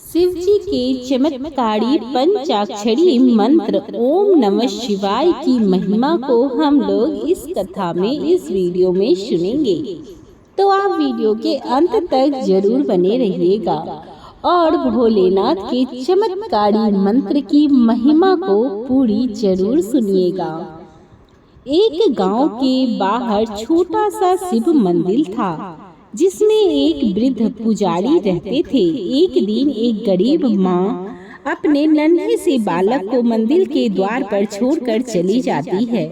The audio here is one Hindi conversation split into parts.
शिव जी के चमत्कारी पंचाक्षरी मंत्र ओम नमः शिवाय की महिमा को हम लोग इस कथा में इस वीडियो में सुनेंगे। तो आप वीडियो के अंत तक जरूर बने रहिएगा और भोलेनाथ के चमत्कारी मंत्र की महिमा को पूरी जरूर सुनिएगा। एक गांव के बाहर छोटा सा शिव मंदिर था जिसमें एक वृद्ध पुजारी रहते थे। एक दिन एक गरीब माँ अपने नन्हे से बालक को मंदिर के द्वार पर छोड़कर चली जाती है।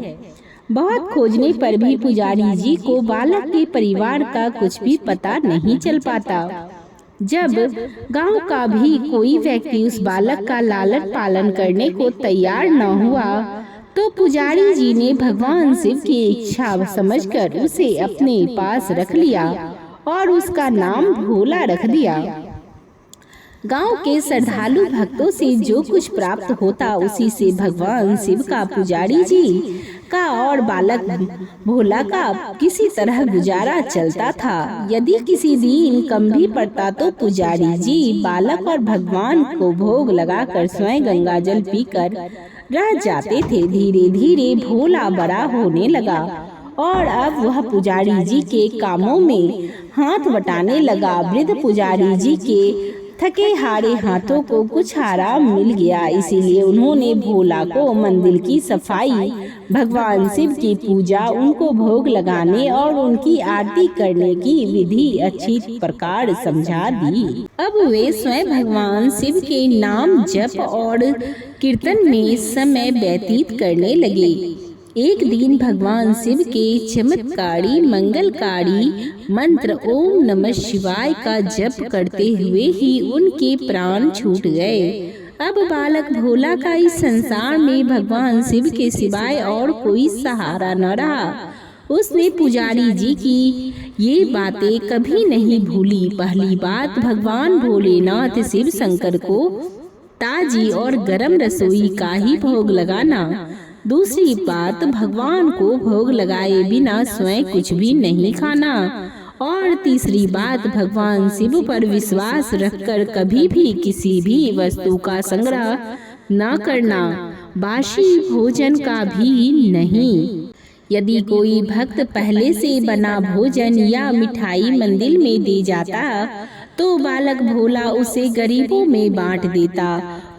बहुत खोजने पर भी पुजारी जी को बालक के परिवार का कुछ भी पता नहीं चल पाता। जब गांव का भी कोई व्यक्ति उस बालक का लालन पालन करने को तैयार न हुआ तो पुजारी जी ने भगवान शिव की इच्छा समझकर उसे अपने पास रख लिया और उसका नाम भोला रख दिया। गांव के श्रद्धालु भक्तों से जो कुछ प्राप्त होता उसी से भगवान शिव का पुजारी जी का और बालक भोला का किसी तरह गुजारा चलता था। यदि किसी दिन कम भी पड़ता तो पुजारी जी बालक और भगवान को भोग लगाकर स्वयं गंगा जल पीकर रह जाते थे। धीरे धीरे भोला बड़ा होने लगा और अब वह पुजारी जी के कामों में हाथ बटाने लगा। वृद्ध पुजारी जी के थके हारे हाथों को कुछ आराम मिल गया, इसीलिए उन्होंने भोला को मंदिर की सफाई, भगवान शिव की पूजा, उनको भोग लगाने और उनकी आरती करने की विधि अच्छी प्रकार समझा दी। अब वे स्वयं भगवान शिव के नाम जप और कीर्तन में समय व्यतीत करने लगे। एक दिन भगवान शिव के चमत्कारी मंगलकारी मंत्र ओम नमः शिवाय का जप करते हुए ही उनके प्राण छूट गए। अब बालक भोला का इस संसार में भगवान शिव के सिवाय और कोई सहारा न रहा। उसने पुजारी जी की ये बातें कभी नहीं भूली। पहली बात, भगवान भोलेनाथ शिव शंकर को ताजी और गरम रसोई का ही भोग लगाना। दूसरी बात, भगवान को भोग लगाए बिना स्वयं कुछ भी नहीं खाना। और तीसरी बात, भगवान शिव पर विश्वास रखकर कभी भी किसी भी वस्तु का संग्रह न करना, बासी भोजन का भी नहीं। यदि कोई भक्त पहले से बना भोजन या मिठाई मंदिर में दे जाता तो बालक भोला उसे गरीबों में बांट देता।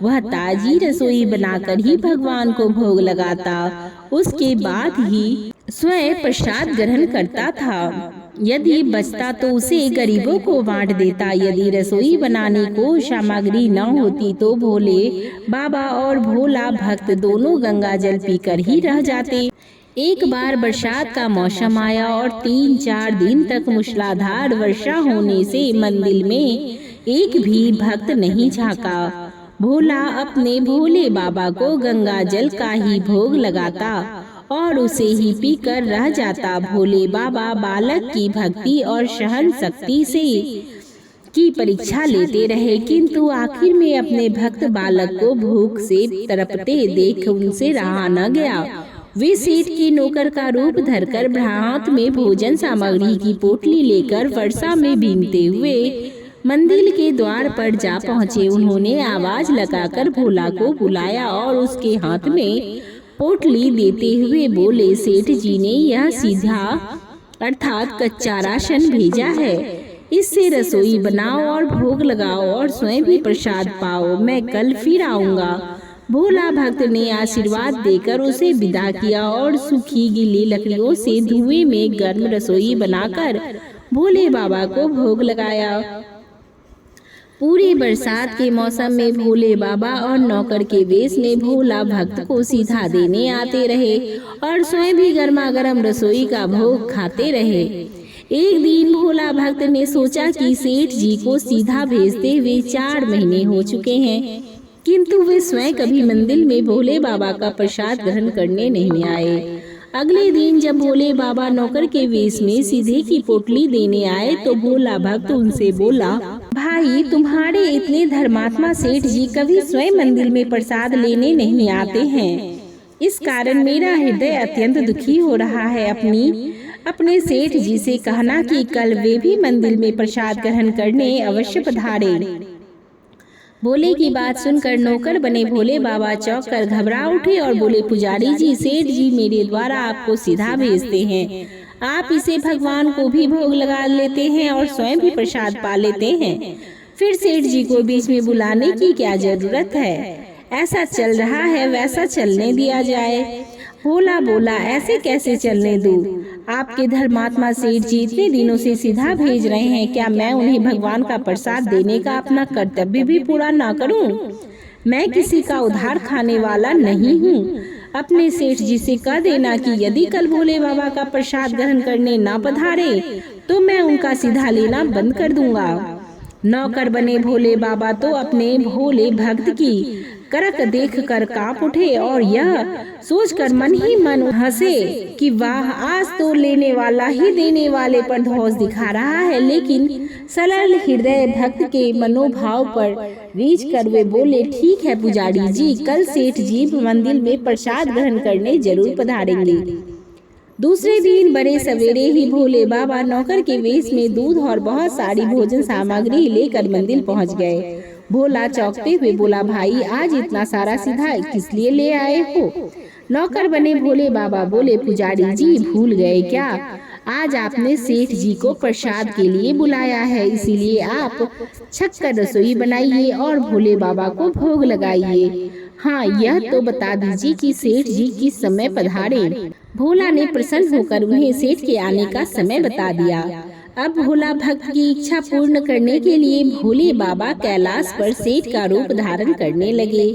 वह ताजी रसोई बनाकर ही भगवान को भोग लगाता, उसके बाद ही स्वयं प्रसाद ग्रहण करता था। यदि बचता तो उसे गरीबों को बांट देता। यदि रसोई बनाने को सामग्री न होती तो भोले बाबा और भोला भक्त दोनों गंगा जल पीकर ही रह जाते। एक बार बरसात का मौसम आया और 3-4 दिन तक मूसलाधार वर्षा होने से मंदिर में एक भी भक्त नहीं झांका। भोला अपने भोले बाबा को गंगा जल का ही भोग लगाता और उसे ही पीकर रह जाता। भोले बाबा बालक की भक्ति और सहन शक्ति से की परीक्षा लेते रहे, किंतु आखिर में अपने भक्त बालक को भूख से तड़पते देख उनसे रहा न गया। वे सेठ के नौकर का रूप धरकर हाथ में भोजन सामग्री की पोटली लेकर वर्षा में भीगते हुए मंदिर के द्वार पर जा पहुँचे। उन्होंने आवाज लगाकर भोला को बुलाया और उसके हाथ में पोटली देते हुए बोले, सेठ जी ने यह सीधा अर्थात कच्चा राशन भेजा है, इससे रसोई बनाओ और भोग लगाओ और स्वयं भी प्रसाद पाओ। मैं कल फिर आऊँगा। भोला भक्त ने आशीर्वाद देकर उसे विदा किया और सूखी गीली लकड़ियों से धुएं में गर्म रसोई बनाकर भोले बाबा को भोग लगाया। पूरी बरसात के मौसम में भोले बाबा और नौकर के वेश में भोला भक्त को सीधा देने आते रहे और स्वयं भी गर्मा गर्म रसोई का भोग खाते रहे। एक दिन भोला भक्त ने सोचा कि सेठ जी को सीधा भेजते हुए 4 महीने हो चुके हैं, किंतु वे स्वयं कभी मंदिर में भोले बाबा का प्रसाद ग्रहण करने नहीं आए। अगले दिन जब भोले बाबा नौकर के वेश में सीधे की पोटली देने आए तो भोला भक्त उनसे बोला, भाई तुम्हारे इतने धर्मात्मा सेठ जी कभी स्वयं मंदिर में प्रसाद लेने नहीं आते हैं, इस कारण मेरा हृदय अत्यंत दुखी हो रहा है। अपने सेठ जी से कहना कि कल वे भी मंदिर में प्रसाद ग्रहण करने अवश्य पधारे। भोले की बात सुनकर नौकर बने भोले बाबा चौंक कर घबरा उठे और बोले, पुजारी जी, सेठ जी मेरे द्वारा आपको सीधा भेजते हैं। आप इसे भगवान को भी भोग लगा लेते हैं और स्वयं भी प्रसाद पा लेते हैं, फिर सेठ जी को बीच में बुलाने की क्या जरूरत है? ऐसा चल रहा है वैसा चलने दिया जाए। भोला बोला, ऐसे कैसे चलने दूं? आपके धर्मात्मा सेठ जी इतने दिनों से सीधा भेज रहे हैं, क्या मैं उन्हें भगवान का प्रसाद देने का अपना कर्तव्य भी पूरा ना करूं? मैं किसी का उधार खाने वाला नहीं हूं। अपने सेठ जी से कह देना कि यदि कल भोले बाबा का प्रसाद ग्रहण करने ना पधारे तो मैं उनका सीधा लेना बंद कर दूंगा। नौकर बने भोले बाबा तो अपने भोले भक्त की करक देखकर कांप उठे और यह सोचकर मन ही मन हंसे कि वाह, आज तो लेने वाला ही देने वाले पर धौंस दिखा रहा है। लेकिन सरल हृदय भक्त के मनोभाव पर रीझ कर वे बोले, ठीक है पुजारी जी, कल सेठ जी मंदिर में प्रसाद ग्रहण करने जरूर पधारेंगे। दूसरे दिन बड़े सवेरे ही भोले बाबा नौकर के वेश में दूध और बहुत सारी भोजन सामग्री लेकर मंदिर पहुंच गए। भोला चौंकते हुए बोला, भाई आज इतना सारा सीधा किस लिए ले आए हो? नौकर बने भोले बाबा बोले, पुजारी जी भूल गए क्या? आज आपने सेठ जी को प्रसाद के लिए बुलाया है, इसीलिए आप छक्कर रसोई बनाइए और भोले बाबा को भोग लगाइए। हाँ, यह तो बता दीजिए कि सेठ जी किस समय पधारे। भोला ने प्रसन्न होकर उन्हें सेठ के आने का समय बता दिया। अब भोला भक्त की इच्छा पूर्ण करने के लिए भोले बाबा कैलाश पर सेठ का रूप धारण करने लगे।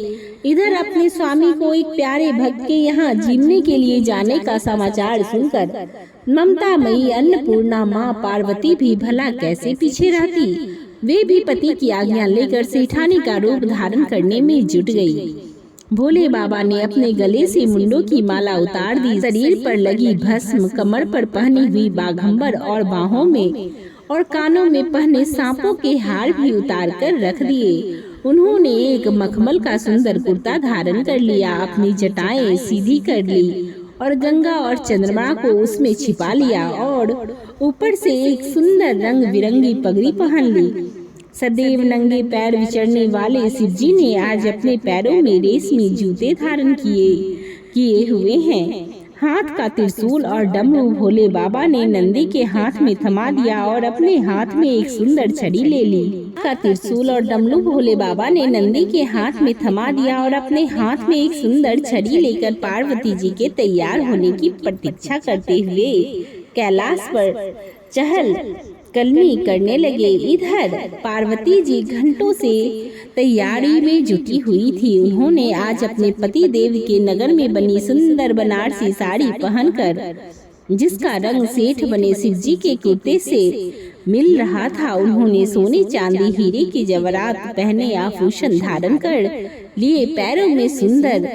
इधर अपने स्वामी को एक प्यारे भक्त के यहाँ जीवने के लिए जाने का समाचार सुनकर ममतामयी अन्नपूर्णा माँ पार्वती भी भला कैसे पीछे रहती। वे भी पति की आज्ञा लेकर सेठानी का रूप धारण करने में जुट गई। भोले बाबा ने अपने गले से मुंडों की माला उतार दी, शरीर पर लगी भस्म, कमर पर पहनी हुई बाघंबर और बाहों में और कानों में पहने सांपों के हार भी उतार कर रख दिए। उन्होंने एक मखमल का सुंदर कुर्ता धारण कर लिया, अपनी जटाएं सीधी कर ली और गंगा और चंद्रमा को उसमें छिपा लिया और ऊपर से एक सुंदर रंग बिरंगी पगड़ी पहन ली। सदैव नंगे पैर विचरने वाले शिव जी ने आज अपने पैरों में रेशमी जूते धारण किए हुए हैं। हाथ का त्रिशूल और डमरू भोले बाबा ने नंदी के हाथ में थमा दिया और अपने हाथ में एक सुंदर छड़ी ले ली। का त्रिशूल और डमरू भोले बाबा ने नंदी के हाथ में थमा दिया और अपने हाथ में एक सुंदर छड़ी लेकर पार्वती जी के तैयार होने की प्रतीक्षा करते हुए कैलाश पर चहल कलमी करने लगे। इधर पार्वती जी घंटों से तैयारी में जुटी हुई थी। उन्होंने आज अपने पति देव के नगर में बनी सुंदर बनारसी साड़ी पहनकर, जिसका रंग सेठ बने शिव जी के कुर्ते से मिल रहा था, उन्होंने सोने चांदी हीरे के जवाहरात पहने आभूषण धारण कर लिए, पैरों में सुंदर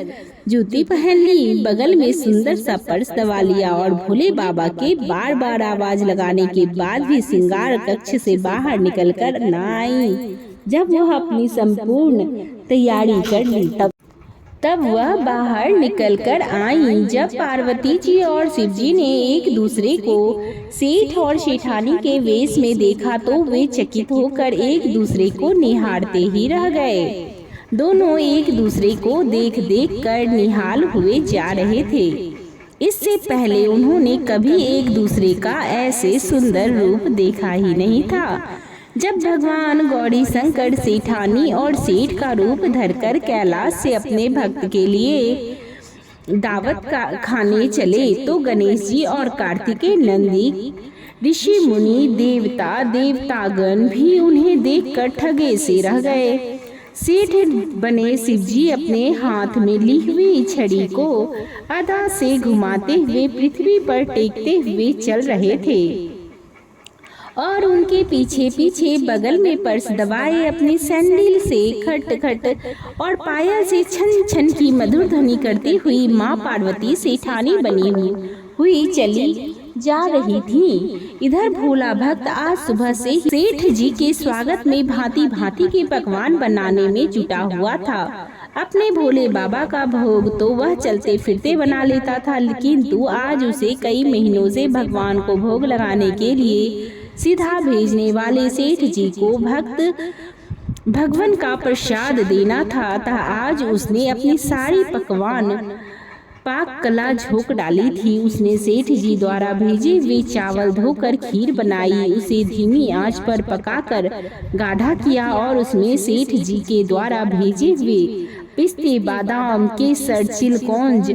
जूती पहन ली, बगल में सुंदर सा पर्स दबा लिया और भोले बाबा के बार बार आवाज लगाने के बाद भी श्रृंगार कक्ष से बाहर निकलकर न आई। जब वह अपनी संपूर्ण तैयारी कर ली तब वह बाहर निकलकर आई। जब पार्वती जी और शिव जी ने एक दूसरे को सेठ और शेठानी के वेश में देखा तो वे चकित होकर एक दूसरे को निहारते ही रह गए। दोनों एक दूसरे को देख देख कर निहाल हुए जा रहे थे। इससे पहले उन्होंने कभी एक दूसरे का ऐसे सुंदर रूप देखा ही नहीं था। जब भगवान गौरी शंकर सेठानी और सेठ का रूप धरकर कैलाश से अपने भक्त के लिए दावत खाने चले तो गणेश जी और कार्तिकेय नंदी ऋषि मुनि देवता देवतागण भी उन्हें देखकर ठगे से रह गए। सेठ बने शिव जी अपने हाथ में ली हुई छड़ी को अदा से घुमाते हुए पृथ्वी पर टेकते हुए चल रहे थे और उनके पीछे पीछे बगल में पर्स दबाए अपनी सैंडल से खट खट और पायल से छन छन की मधुर ध्वनि करती हुई माँ पार्वती सेठानी बनी हुई चली जा रही थी। इधर भोला भक्त आज सुबह से ही सेठ जी के स्वागत में भांति भांति के पकवान बनाने में जुटा हुआ था। अपने भोले बाबा का भोग तो वह चलते फिरते बना लेता था, किंतु आज उसे कई महीनों से भगवान को भोग लगाने के लिए सीधा भेजने वाले सेठ जी को भक्त भगवान का प्रसाद देना था, आज उसने अपनी सारी पकवान पाक कला झोंक डाली थी। उसने सेठ जी द्वारा भेजे हुए चावल धोकर खीर बनाई, उसे धीमी आंच पर पकाकर गाढ़ा किया और उसमें सेठ जी के द्वारा भेजे हुए पिस्ते, बादाम, केसर, चिलकौंज,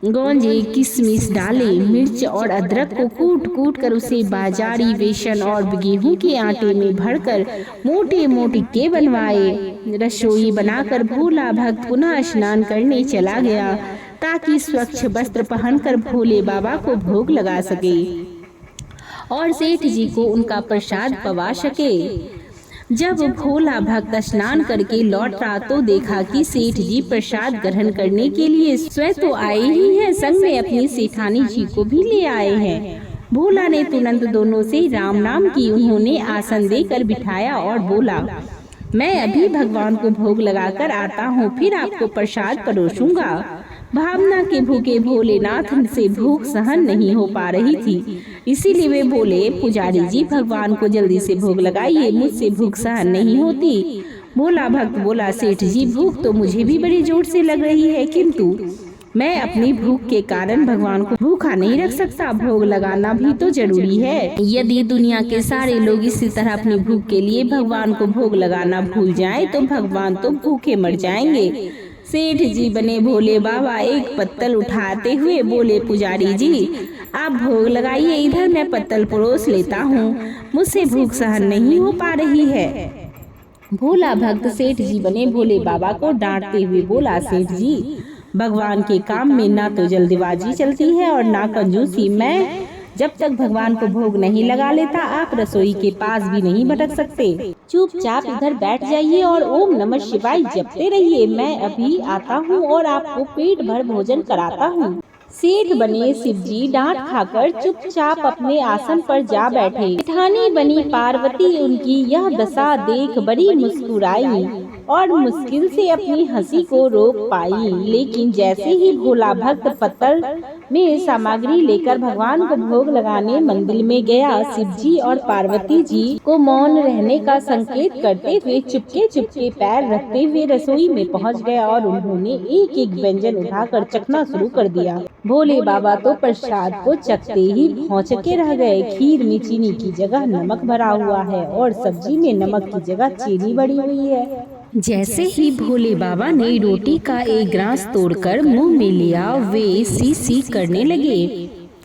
गौंजे, किशमिश डाले। मिर्च और अदरक को कूट कूट कर उसे बाजारी बेसन और गेहूं के आटे में भरकर मोटे मोटे टिक्के बनवाए। रसोई बनाकर भोला भक्त पुनः स्नान करने चला गया ताकि स्वच्छ वस्त्र पहनकर भोले बाबा को भोग लगा सके और सेठ जी को उनका प्रसाद पवा सके। जब भोला भक्त स्नान करके लौट रहा तो देखा कि सेठ जी प्रसाद ग्रहण करने के लिए स्वयं तो आए ही हैं, संग में अपनी सेठानी जी को भी ले आए हैं। भोला ने तुरंत दोनों से राम नाम की। उन्होंने आसन देकर बिठाया और बोला, मैं अभी भगवान को भोग लगाकर आता हूँ, फिर आपको प्रसाद परोसूंगा। भावना के भूखे भोलेनाथ से भूख सहन नहीं हो पा रही थी, इसीलिए वे बोले, पुजारी जी भगवान को जल्दी से भोग लगाइए, मुझसे भूख सहन नहीं होती। भोला भक्त बोला, सेठ जी भूख तो मुझे भी बड़ी जोर से लग रही है, किंतु मैं अपनी भूख के कारण भगवान को भूखा नहीं रख सकता, भोग लगाना भी तो जरूरी है। यदि दुनिया के सारे लोग इसी तरह अपनी भूख के लिए भगवान को भोग लगाना भूल जाएं, तो भगवान तो भूखे मर जाएंगे। सेठ जी बने भोले बाबा एक पत्तल उठाते हुए बोले, पुजारी जी आप भोग लगाइए, इधर मैं पत्तल परोस लेता हूँ, मुझसे भूख सहन नहीं हो पा रही है। भोला भक्त सेठ जी बने भोले बाबा को डांटते हुए बोला, सेठ जी भगवान के काम में ना तो जल्दबाजी चलती है और ना कंजूसी। मैं जब तक भगवान को भोग नहीं लगा लेता, आप रसोई के पास भी नहीं भटक सकते। चुपचाप इधर बैठ जाइए और ओम नमः शिवाय जपते रहिए। मैं अभी आता हूँ और आपको पेट भर भोजन कराता हूँ। सेठ बने शिवजी डांट खाकर चुपचाप अपने आसन पर जा बैठे। सेठानी बनी पार्वती उनकी यह दशा देख बड़ी मुस्कुराई और मुश्किल से अपनी हंसी को रोक पाई। लेकिन जैसे ही भोला भक्त पत्तल में सामग्री लेकर भगवान को भोग लगाने मंदिर में गया, शिवजी और पार्वती जी को मौन रहने का संकेत करते हुए चुपके चुपके पैर रखते हुए रसोई में पहुंच गया और उन्होंने एक एक व्यंजन उठाकर चखना शुरू कर दिया। भोले बाबा तो प्रसाद को चखते ही भौचके रह गए। खीर में चीनी की जगह नमक भरा हुआ है और सब्जी में नमक की जगह चीनी बढ़ी हुई है। जैसे ही भोले बाबा ने रोटी का एक ग्रास तोड़कर मुंह में लिया, वे सी सी करने लगे,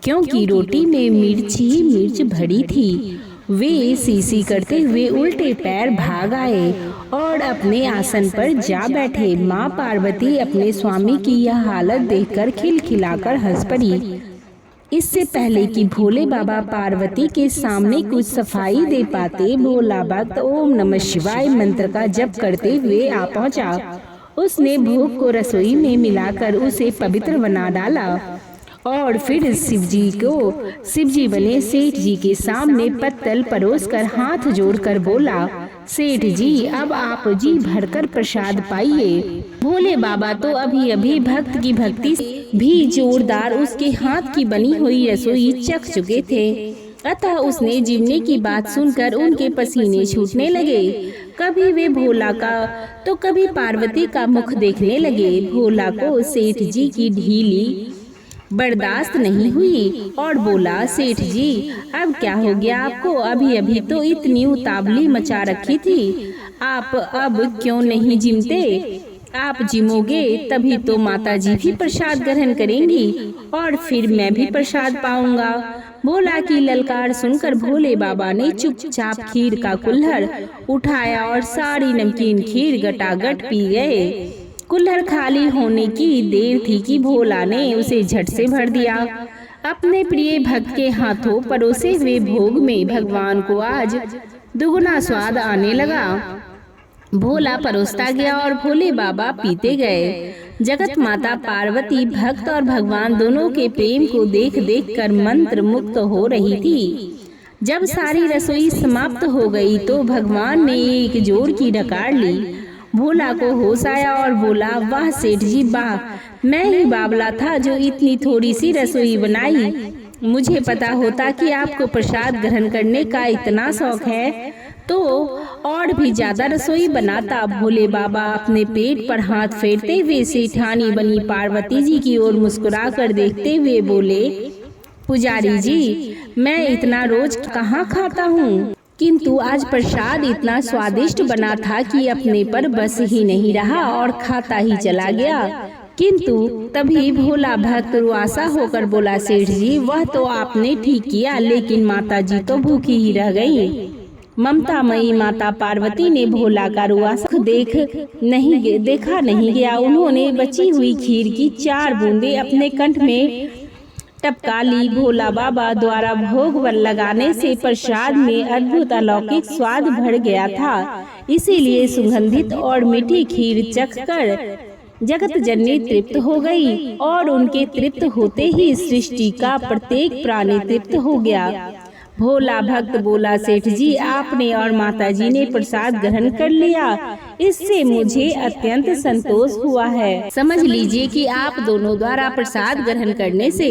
क्योंकि रोटी में मिर्च ही मिर्च भरी थी। वे सी सी करते हुए उल्टे पैर भाग आए और अपने आसन पर जा बैठे। माँ पार्वती अपने स्वामी की यह हालत देखकर खिलखिलाकर हंस पड़ी। इससे पहले कि भोले बाबा पार्वती के सामने कुछ सफाई दे पाते, भोला भक्त ओम नमः शिवाय मंत्र का जप करते हुए आ पहुंचा। उसने भोग को रसोई में मिलाकर उसे पवित्र बना डाला और फिर शिवजी बने सेठ जी के सामने पत्तल परोसकर हाथ जोड़कर बोला, सेठ जी अब आप जी भरकर प्रसाद पाइए। भोले बाबा तो अभी अभी भक्त की भक्ति भी जोरदार उसके हाथ की बनी हुई रसोई चख चुके थे, अतः उसने जीवने की बात सुनकर उनके पसीने छूटने लगे। कभी वे भोला का तो कभी पार्वती का मुख देखने लगे। भोला को सेठ जी की ढीली बर्दाश्त नहीं हुई और बोला, सेठ जी अब क्या हो गया आपको? अभी अभी तो इतनी उतावली मचा रखी थी, आप अब क्यों नहीं जिमते? आप जिमोगे तभी तो माता जी भी प्रसाद ग्रहण करेंगी और फिर मैं भी प्रसाद पाऊंगा। भोला की ललकार सुनकर भोले बाबा ने चुपचाप खीर का कुल्हड़ उठाया और सारी नमकीन खीर गटागट पी गए। कुल्हड़ खाली होने की देर थी कि भोला ने उसे झट से भर दिया। अपने प्रिय भक्त के हाथों परोसे हुए भोग में भगवान को आज दुगुना स्वाद आने लगा। भोला परोसता गया और भोले बाबा पीते गए। जगत माता पार्वती भक्त और भगवान दोनों के प्रेम को देख देख कर मंत्र मुक्त हो रही थी। जब सारी रसोई समाप्त हो गई तो भगवान ने एक जोर की डकार ली। भोला को होश आया और बोला, वाह सेठ जी वाह, मैं ही बावला था जो इतनी थोड़ी सी रसोई बनाई। मुझे पता होता कि आपको प्रसाद ग्रहण करने का इतना शौक है तो और भी ज्यादा रसोई बनाता। भोले बाबा अपने पेट पर हाथ फेरते हुए सेठानी बनी पार्वती जी की ओर मुस्कुरा कर देखते हुए बोले, पुजारी जी, मैं इतना रोज कहाँ खाता हूँ, किंतु आज प्रसाद इतना स्वादिष्ट बना था कि अपने पर बस ही नहीं रहा और खाता ही चला गया। किंतु तभी भोला भक्त रुआसा होकर बोला, सेठ जी, वह तो आपने ठीक किया, लेकिन माता जी तो भूखी ही रह गई। ममतामयी माता पार्वती ने भोला का रुआसा देखा नहीं गया। उन्होंने बची हुई खीर की 4 बूंदें अपने कंठ में टपका ली। भोला बाबा द्वारा भोग लगाने से प्रसाद में अद्भुत अलौकिक स्वाद भर गया था, इसीलिए सुगंधित और मीठी खीर चखकर जगत जननी तृप्त हो गई और उनके तृप्त होते ही सृष्टि का प्रत्येक प्राणी तृप्त हो गया। भोला भक्त बोला, सेठ जी, आपने और माता जी ने प्रसाद ग्रहण कर लिया, इससे मुझे अत्यंत संतोष हुआ है। समझ लीजिए कि आप दोनों द्वारा प्रसाद ग्रहण करने से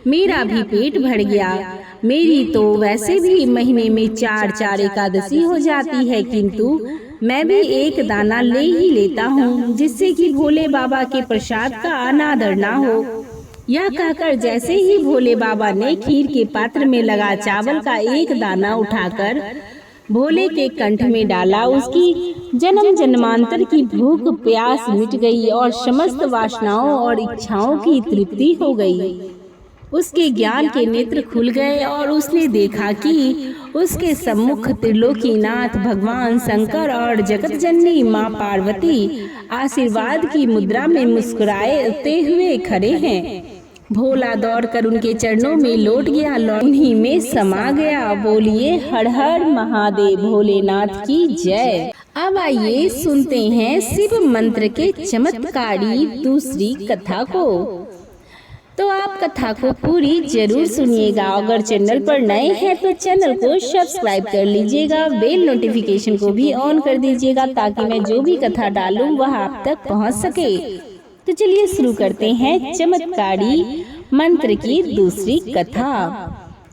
मेरा भी पेट भर गया। मेरी तो वैसे भी महीने में 4 एकादशी हो जाती है, किंतु मैं भी एक दाना ले ही लेता हूँ, जिससे कि भोले बाबा के प्रसाद का अनादर ना हो। यह कहकर जैसे ही भोले बाबा ने खीर के पात्र में लगा चावल का एक दाना उठाकर भोले के कंठ में डाला, उसकी जन्म जन्मांतर की भूख प्यास मिट गई और समस्त वासनाओं और इच्छाओं की तृप्ति हो गई। उसके ज्ञान के नेत्र खुल गए और उसने देखा कि उसके सम्मुख त्रिलोकीनाथ भगवान शंकर और जगत जननी माँ पार्वती आशीर्वाद की मुद्रा में मुस्कुराते हुए खड़े हैं। भोला दौड़कर उनके चरणों में लौट गया, उन्हीं में समा गया। बोलिए हर हर महादेव, भोलेनाथ की जय। अब आइए सुनते हैं शिव मंत्र के चमत्कारी दूसरी कथा को। तो आप कथा को पूरी जरूर सुनिएगा। अगर चैनल पर नए हैं तो चैनल को सब्सक्राइब कर लीजिएगा, बेल नोटिफिकेशन को भी ऑन कर दीजिएगा, ताकि मैं जो भी कथा डालूं वह आप तक पहुंच सके। तो चलिए शुरू करते हैं चमत्कारी मंत्र की दूसरी कथा।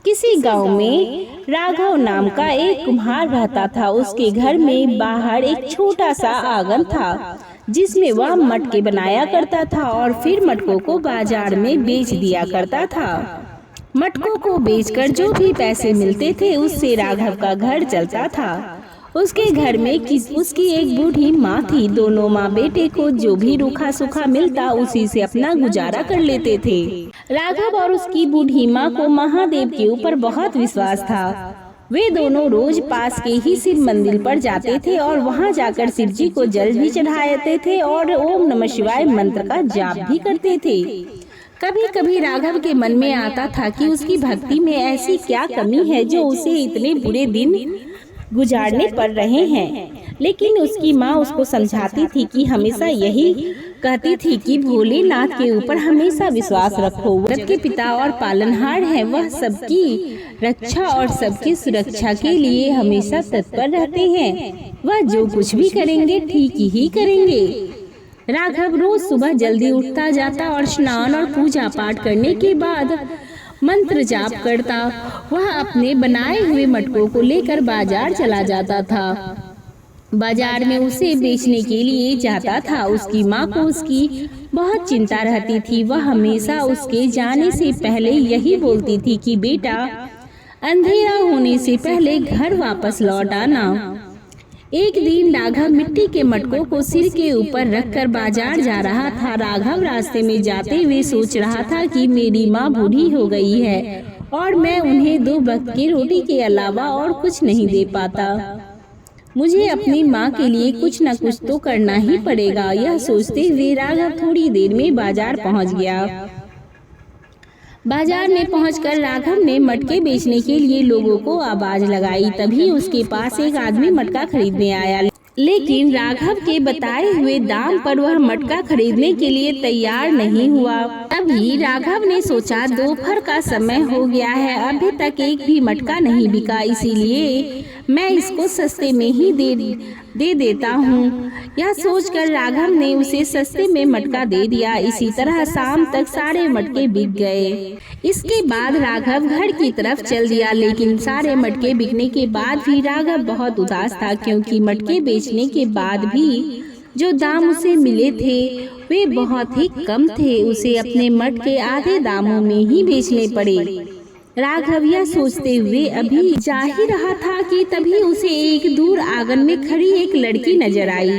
किसी गांव में राघव नाम का एक कुम्हार रहता था। उसके घर में बाहर एक छोटा सा आंगन था, जिसमें वह मटके बनाया करता था और फिर मटकों को बाजार में बेच दिया करता था। मटकों को बेचकर जो भी पैसे मिलते थे, उससे राघव का घर चलता था। उसके घर में उसकी एक बूढ़ी माँ थी। दोनों माँ बेटे को जो भी रूखा सूखा मिलता, उसी से अपना गुजारा कर लेते थे। राघव और उसकी बूढ़ी माँ को महादेव के ऊपर बहुत विश्वास था। वे दोनों रोज पास के ही शिव मंदिर पर जाते थे और वहां जाकर शिव जी को जल भी चढ़ाते थे और ओम नमः शिवाय मंत्र का जाप भी करते थे। कभी कभी राघव के मन में आता था कि उसकी भक्ति में ऐसी क्या कमी है जो उसे इतने बुरे दिन गुजारने पड़ रहे हैं, लेकिन उसकी माँ उसको समझाती थी कि हमेशा यही कहती थी कि भोलेनाथ के ऊपर हमेशा विश्वास रखो। जगत के पिता और पालनहार हैं, वह सबकी रक्षा और सबकी सुरक्षा के लिए हमेशा तत्पर रहते हैं। वह जो कुछ भी करेंगे ठीक ही करेंगे। राघव रोज सुबह जल्दी उठता जाता और स्नान और पूजा पाठ करने के बाद मंत्र जाप करता। वह अपने बनाए हुए मटकों को लेकर बाजार चला जाता था। बाजार में उसे बेचने के लिए जाता था। उसकी माँ को उसकी बहुत चिंता रहती थी। वह हमेशा उसके जाने से पहले यही बोलती थी कि बेटा, अंधेरा होने से पहले घर वापस लौट आना। एक दिन राघव मिट्टी के मटकों को सिर के ऊपर रखकर बाजार जा रहा था। राघव रास्ते में जाते हुए सोच रहा था कि मेरी माँ बूढ़ी हो गई है और मैं उन्हें 2 वक्त की रोटी के अलावा और कुछ नहीं दे पाता। मुझे अपनी माँ के लिए कुछ न कुछ तो करना ही पड़ेगा। यह सोचते हुए राघव थोड़ी देर में बाजार पहुँच गया। बाजार में पहुंचकर राघव ने मटके बेचने के लिए लोगों को आवाज लगाई। तभी उसके पास एक आदमी मटका खरीदने आया, लेकिन राघव के बताए हुए दाम पर वह मटका खरीदने के लिए तैयार नहीं हुआ। तभी राघव ने सोचा, दोपहर का समय हो गया है, अभी तक एक भी मटका नहीं बिका, इसीलिए मैं इसको सस्ते में ही दे देता हूँ। यह सोचकर राघव ने उसे सस्ते में मटका दे दिया। इसी तरह शाम तक सारे मटके बिक गए। इसके बाद राघव घर की तरफ चल दिया, लेकिन सारे मटके बिकने के बाद भी राघव बहुत उदास था, क्योंकि मटके बेचने के बाद भी जो दाम उसे मिले थे वे बहुत ही कम थे। उसे अपने मटके आधे दामों में ही बेचने पड़े। राघव यह सोचते हुए अभी जा ही रहा था कि तभी उसे एक दूर आंगन में खड़ी एक लड़की नजर आई।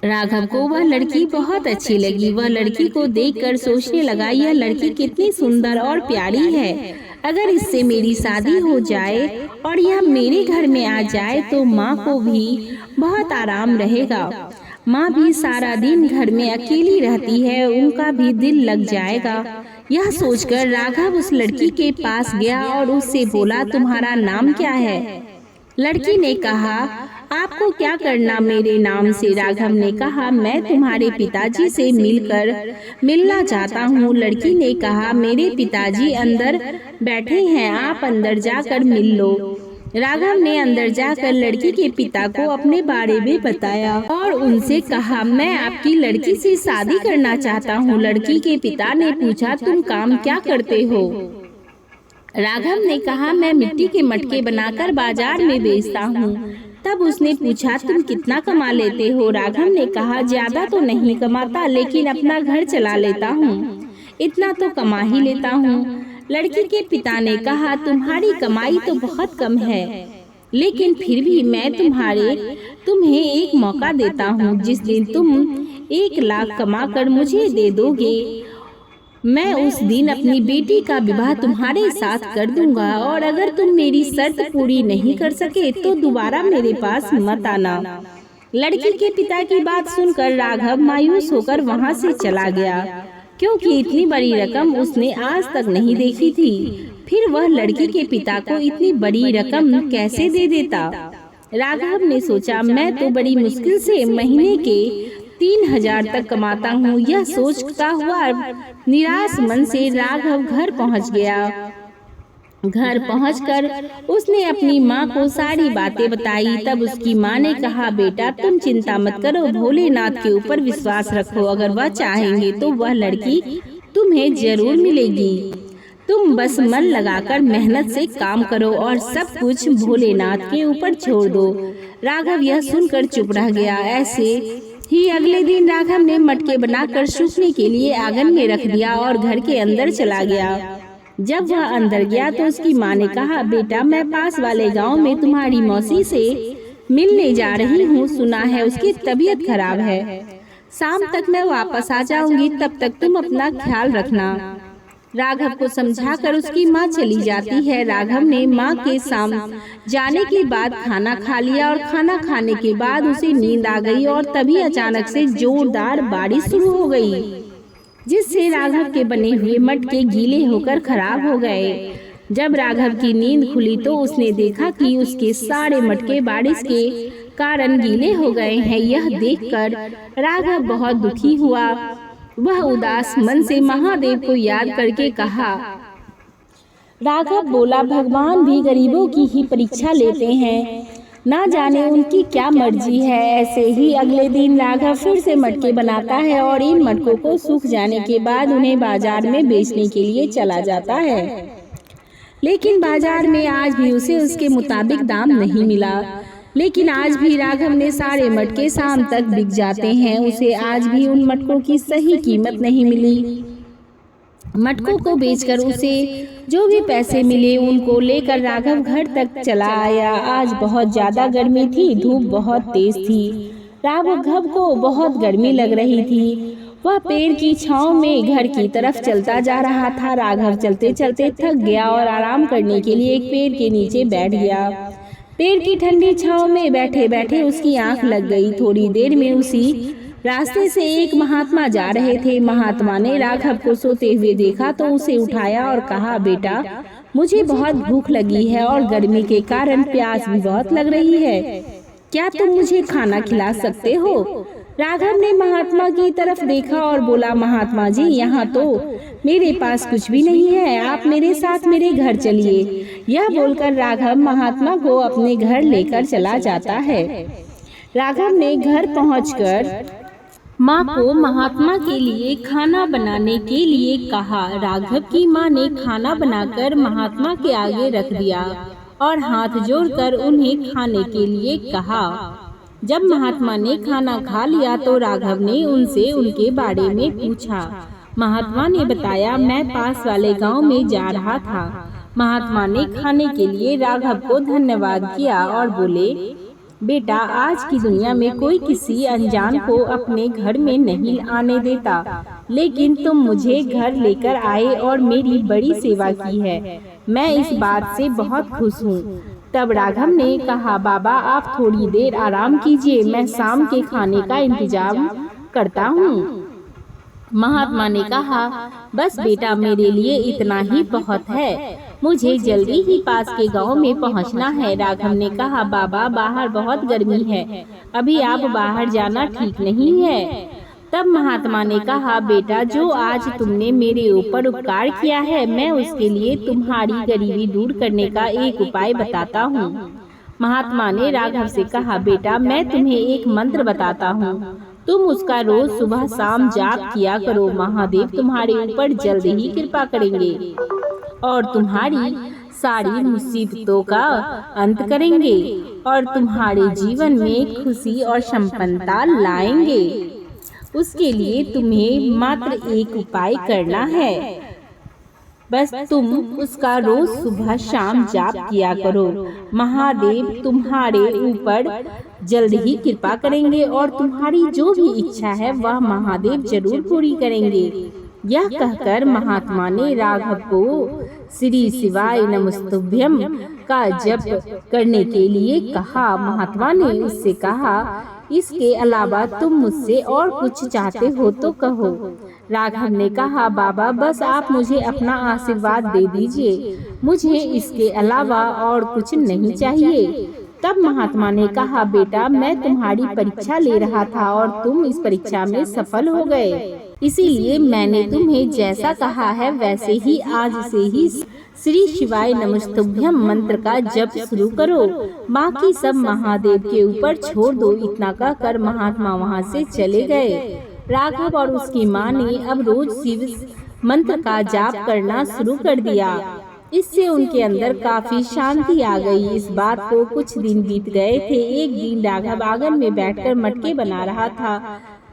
राघव को वह लड़की बहुत अच्छी लगी। वह लड़की को देखकर सोचने लगा, यह लड़की कितनी सुंदर और प्यारी है। अगर इससे मेरी शादी हो जाए और यह मेरे घर में आ जाए तो माँ को भी बहुत आराम रहेगा। माँ भी सारा दिन घर में अकेली रहती है, उनका भी दिल लग जाएगा। यह सोचकर राघव उस लड़की के पास गया और उससे बोला, तुम्हारा नाम क्या है? लड़की ने कहा, आपको क्या करना मेरे नाम से? राघव ने कहा, मैं तुम्हारे पिताजी से मिलना चाहता हूँ। लड़की ने कहा, मेरे पिताजी अंदर बैठे हैं, आप अंदर जाकर मिल लो। राघव ने अंदर जाकर लड़की के पिता को अपने बारे में बताया और उनसे कहा, मैं आपकी लड़की से शादी करना चाहता हूँ। लड़की के पिता ने पूछा, तुम काम क्या करते हो? राघव ने कहा, मैं मिट्टी के मटके बनाकर बाजार में बेचता हूँ। तब उसने पूछा, तुम कितना कमा लेते हो? राघव ने कहा, ज्यादा तो नहीं कमाता, लेकिन अपना घर चला लेता हूँ, इतना तो कमा ही लेता हूँ। लड़की के पिता ने कहा, तुम्हारी कमाई तो बहुत कम है, लेकिन फिर भी मैं तुम्हें एक मौका देता हूँ। जिस दिन तुम 1 लाख कमाकर मुझे दे दोगे, मैं उस दिन अपनी बेटी का विवाह तुम्हारे साथ कर दूंगा, और अगर तुम मेरी शर्त पूरी नहीं कर सके तो दोबारा मेरे पास मत आना। लड़की के पिता की बात सुनकर राघव मायूस होकर वहां से चला गया, क्योंकि इतनी बड़ी रकम उसने आज तक नहीं देखी थी। फिर वह लड़की के पिता को इतनी बड़ी रकम कैसे दे देता? राघव ने सोचा, मैं तो बड़ी मुश्किल से महीने के 3000 तक कमाता हूँ। यह सोचता हुआ निराश मन से राघव घर पहुँच गया। घर पहुंचकर उसने अपनी माँ को सारी बातें बताई। तब उसकी माँ ने कहा, बेटा तुम चिंता मत करो, भोलेनाथ के ऊपर विश्वास रखो, अगर वह चाहेंगे तो वह लड़की तुम्हें जरूर मिलेगी। तुम बस मन लगाकर मेहनत से काम करो और सब कुछ भोलेनाथ के ऊपर छोड़ दो। राघव यह सुनकर चुप रह गया। ऐसे ही अगले दिन राघव ने मटके बनाकर सूखने के लिए आंगन में रख दिया और घर के अंदर चला गया। जब वह अंदर गया तो उसकी माँ ने कहा, बेटा मैं पास वाले गांव में तुम्हारी मौसी से मिलने जा रही हूँ, सुना है उसकी तबीयत खराब है। शाम तक मैं वापस आ जाऊंगी, तब तक तुम अपना ख्याल रखना। राघव को समझाकर उसकी माँ चली जाती है। राघव ने माँ के सामने जाने के बाद खाना खा लिया और खाना खाने के बाद उसे नींद आ गई और तभी अचानक से जोरदार बारिश शुरू हो गई, जिससे राघव के बने हुए मटके गीले होकर खराब हो गए। जब राघव की नींद खुली तो उसने देखा कि उसके सारे मटके बारिश के कारण गीले हो गए हैं। यह देखकर राघव बहुत दुखी हुआ। वह उदास मन से महादेव को याद करके कहा, राघव बोला, भगवान भी गरीबों की ही परीक्षा लेते हैं, ना जाने उनकी क्या मर्जी है। ऐसे ही अगले दिन राघव फिर से मटके बनाता है और इन मटकों को सूख जाने के बाद उन्हें बाजार में बेचने के लिए चला जाता है, लेकिन बाजार में आज भी उसे उसके मुताबिक दाम नहीं मिला। लेकिन आज भी राघव ने सारे मटके शाम तक बिक जाते हैं। उसे आज भी उन मटकों की सही कीमत नहीं मिली। मटकों को बेचकर उसे जो भी पैसे मिले उनको लेकर राघव घर तक चला आया। आज बहुत ज्यादा गर्मी थी, धूप बहुत तेज थी। राघव को बहुत गर्मी लग रही थी। वह पेड़ की छांव में घर की तरफ चलता जा रहा था। राघव चलते चलते थक गया और आराम करने के लिए एक पेड़ के नीचे बैठ गया। पेड़ की ठंडी छांव में बैठे बैठे उसकी आंख लग गई। थोड़ी देर में उसी रास्ते से एक महात्मा जा रहे थे। महात्मा ने राघव को सोते हुए देखा तो उसे उठाया और कहा, बेटा मुझे बहुत भूख लगी है और गर्मी के कारण प्यास भी बहुत लग रही है, क्या तुम मुझे खाना खिला सकते हो? राघव ने महात्मा की तरफ देखा और बोला, महात्मा जी, यहाँ तो मेरे पास कुछ भी नहीं है, आप मेरे साथ मेरे घर चलिए। यह बोलकर राघव महात्मा को अपने घर लेकर चला जाता है। राघव ने घर पहुंचकर माँ को महात्मा के लिए खाना बनाने के लिए कहा। राघव की माँ ने खाना बनाकर महात्मा के आगे रख दिया और हाथ जोड़कर उन्हें खाने के लिए कहा। जब महात्मा ने खाना खा लिया तो राघव ने उनसे उनके बारे में पूछा। महात्मा ने बताया, मैं पास वाले गांव में जा रहा था। महात्मा ने खाने के लिए राघव को धन्यवाद किया और बोले, बेटा, आज की दुनिया में कोई किसी अनजान को अपने घर में नहीं आने देता, लेकिन तुम मुझे घर लेकर आए और मेरी बड़ी सेवा की है। मैं इस बात से बहुत खुश हूँ। तब राघव ने कहा, बाबा, आप थोड़ी देर आराम कीजिए, मैं शाम के खाने का इंतजाम करता हूँ। महात्मा ने कहा, बस बेटा, मेरे लिए इतना ही बहुत है, मुझे जल्दी ही पास के गांव में पहुंचना है। राघव ने कहा, बाबा, बाहर बहुत गर्मी है, अभी आप बाहर जाना ठीक नहीं है। तब महात्मा ने कहा, बेटा, जो आज तुमने मेरे ऊपर उपकार किया है, मैं उसके लिए तुम्हारी गरीबी दूर करने का एक उपाय बताता हूँ। महात्मा ने राघव से कहा, बेटा, मैं तुम्हें एक मंत्र बताता हूँ, तुम उसका रोज सुबह शाम जाप किया करो। महादेव तुम्हारे ऊपर जल्द ही कृपा करेंगे और तुम्हारी सारी मुसीबतों का अंत करेंगे और तुम्हारे जीवन में खुशी और संपन्नता लाएंगे। उसके लिए तुम्हें मात्र एक उपाय करना है, बस तुम उसका रोज सुबह शाम जाप किया करो। महादेव तुम्हारे ऊपर जल्द ही कृपा करेंगे और तुम्हारी जो भी इच्छा है वह महादेव जरूर पूरी करेंगे। यह कहकर महात्मा ने राघव को श्री शिवाय नमस्तुभ्यम का जप करने के लिए कहा। महात्मा ने उससे कहा, इसके अलावा तुम मुझसे और कुछ चाहते हो तो कहो। राघव ने कहा, बाबा, बस आप मुझे अपना आशीर्वाद दे दीजिए, मुझे इसके अलावा और कुछ नहीं चाहिए। तब महात्मा ने कहा, बेटा, मैं तुम्हारी परीक्षा ले रहा था और तुम इस परीक्षा में सफल हो गए, इसीलिए मैंने तुम्हें जैसा कहा है वैसे ही आज से ही श्री शिवाय नमस्तुभ्यम मंत्र का जप शुरू करो, बाकी सब महादेव के ऊपर छोड़ दो। इतना कहकर महात्मा वहाँ से चले गए। राघव और उसकी माँ ने अब रोज शिव मंत्र का जाप करना शुरू कर दिया। इससे उनके अंदर काफी शांति आ गई। इस बात को कुछ दिन बीत गए थे। एक दिन राघव आंगन में बैठकर मटके बना रहा था,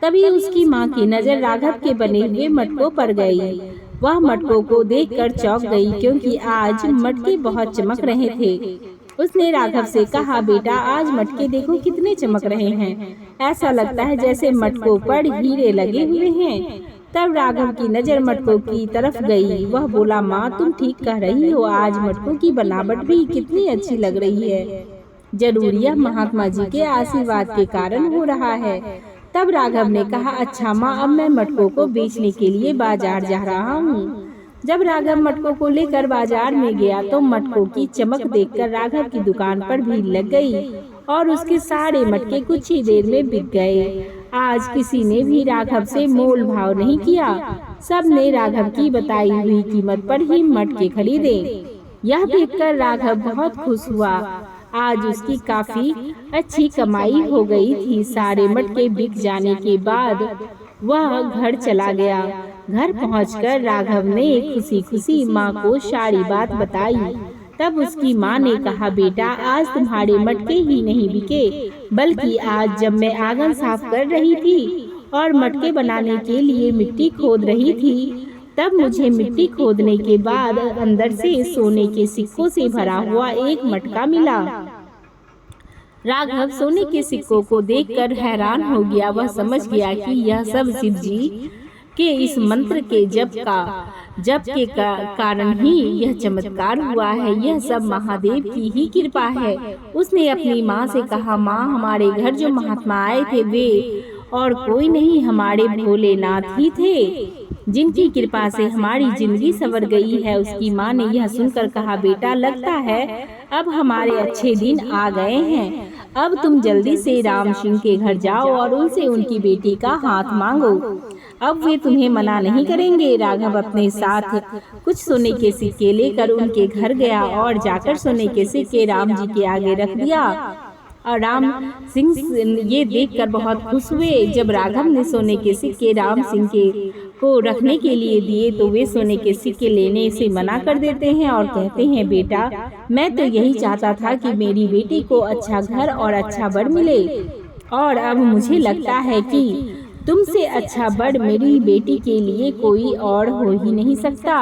तभी उसकी माँ की नजर राघव के बने हुए मटकों पर गई। वह मटकों को देखकर चौंक गई, क्योंकि आज मटके बहुत चमक रहे थे। उसने राघव से कहा, बेटा, आज मटके देखो कितने चमक रहे हैं, ऐसा लगता है जैसे मटकों पर हीरे लगे हुए हैं। तब राघव की नजर मटकों की तरफ गई। वह बोला, माँ, तुम ठीक कह रही हो, आज मटकों की बनावट भी कितनी अच्छी लग रही है। जरूर यह महात्मा जी के आशीर्वाद के कारण हो रहा है। तब राघव ने कहा, अच्छा माँ, अब मैं मटकों को बेचने के लिए बाजार जा रहा हूँ। जब राघव मटकों को लेकर बाजार में गया तो मटकों की चमक देखकर राघव की दुकान पर भीड़ लग गई और उसके सारे मटके कुछ ही देर में बिक गए। आज किसी ने भी राघव से मोल भाव नहीं किया, सब ने राघव की बताई हुई कीमत पर ही मटके खरीदे। यह देखकर राघव बहुत खुश हुआ। आज उसकी काफी अच्छी कमाई हो गई थी। सारे मटके बिक जाने के बाद वह घर चला गया। घर पहुंचकर राघव ने खुशी खुशी माँ को सारी बात बताई। तब उसकी माँ ने कहा, बेटा, आज तुम्हारे मटके ही नहीं बिके, बल्कि आज जब मैं आंगन साफ कर रही थी और मटके बनाने के लिए मिट्टी खोद रही थी, तब मुझे मिट्टी खोदने के बाद अंदर से सोने के सिक्कों से भरा हुआ एक मटका मिला। राघव सोने के सिक्कों को देखकर हैरान हो गया। वह समझ गया कि यह सब शिव जी के इस मंत्र के जप के कारण ही यह चमत्कार हुआ है। यह सब महादेव की ही कृपा है। उसने अपनी माँ से कहा, माँ, हमारे घर जो महात्मा आए थे वे और कोई नहीं, हमारे भोलेनाथ ही थे, जिनकी कृपा से हमारी जिंदगी संवर गई है। उसकी माँ ने यह सुनकर कहा, बेटा, लगता है अब हमारे अच्छे दिन आ गए हैं। अब तुम जल्दी से राम सिंह के घर जाओ और उनसे उनकी बेटी का हाथ मांगो। अब वे तुम्हें मना नहीं करेंगे। राघव अपने साथ कुछ सोने के सिक्के लेकर उनके घर गया और जाकर सोने के सिक्के राम जी के आगे रख दिया। और राम सिंह ये देखकर बहुत खुश हुए। जब राघव ने सोने के सिक्के राम सिंह के को रखने के लिए दिए तो वे सोने के सिक्के लेने से मना कर देते हैं और कहते हैं, बेटा मैं तो यही चाहता था कि मेरी बेटी को अच्छा घर और अच्छा बर मिले, और अब मुझे लगता है कि तुमसे अच्छा बड़ मेरी बेटी के लिए कोई और हो ही नहीं सकता।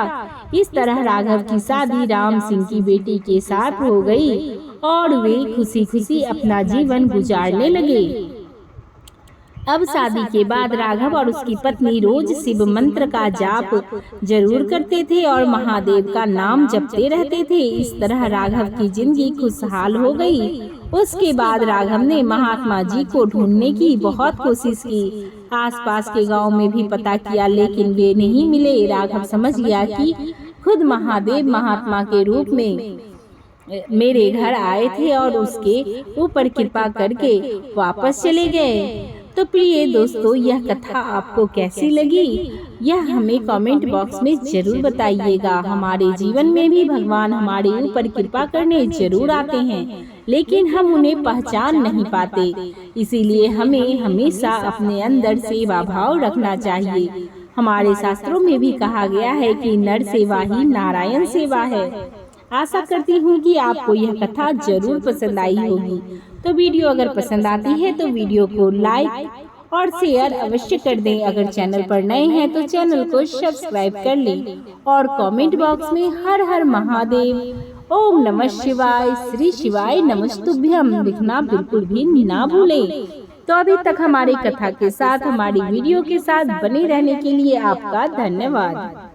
इस तरह राघव की शादी राम सिंह की बेटी के साथ हो गई और वे खुशी खुशी अपना जीवन गुजारने लगे। अब शादी के बाद राघव और उसकी पत्नी रोज शिव मंत्र का जाप जरूर करते थे और महादेव का नाम जपते रहते थे। इस तरह राघव की जिंदगी खुशहाल हो गई। उसके बाद राघव ने महात्मा जी को ढूंढने की बहुत कोशिश की। आसपास के गांव में भी पता किया, लेकिन वे नहीं मिले। राघव समझ गया कि खुद महादेव महात्मा के रूप में मेरे घर आए थे और उसके ऊपर कृपा करके वापस चले गए। तो प्रिय दोस्तों, यह कथा आपको कैसी लगी यह हमें कमेंट बॉक्स में जरूर बताइएगा। हमारे जीवन में भी भगवान हमारे ऊपर कृपा करने जरूर आते हैं, लेकिन हम उन्हें पहचान नहीं पाते। इसीलिए हमें हमेशा अपने अंदर सेवा भाव रखना चाहिए। हमारे शास्त्रों में भी कहा गया है कि नर सेवा ही नारायण सेवा है। आशा करती हूँ कि आपको यह कथा जरूर पसंद आई होगी। तो वीडियो अगर पसंद आती है तो वीडियो को लाइक और शेयर अवश्य कर दें। अगर चैनल पर नए हैं तो चैनल को सब्सक्राइब कर लें और कमेंट बॉक्स में हर हर महादेव, ओम नमः शिवाय, श्री शिवाय नमस्तुभ्यम लिखना बिल्कुल भी ना भूलें। तो अभी तक हमारी कथा के साथ, हमारी वीडियो के साथ बने रहने के लिए आपका धन्यवाद।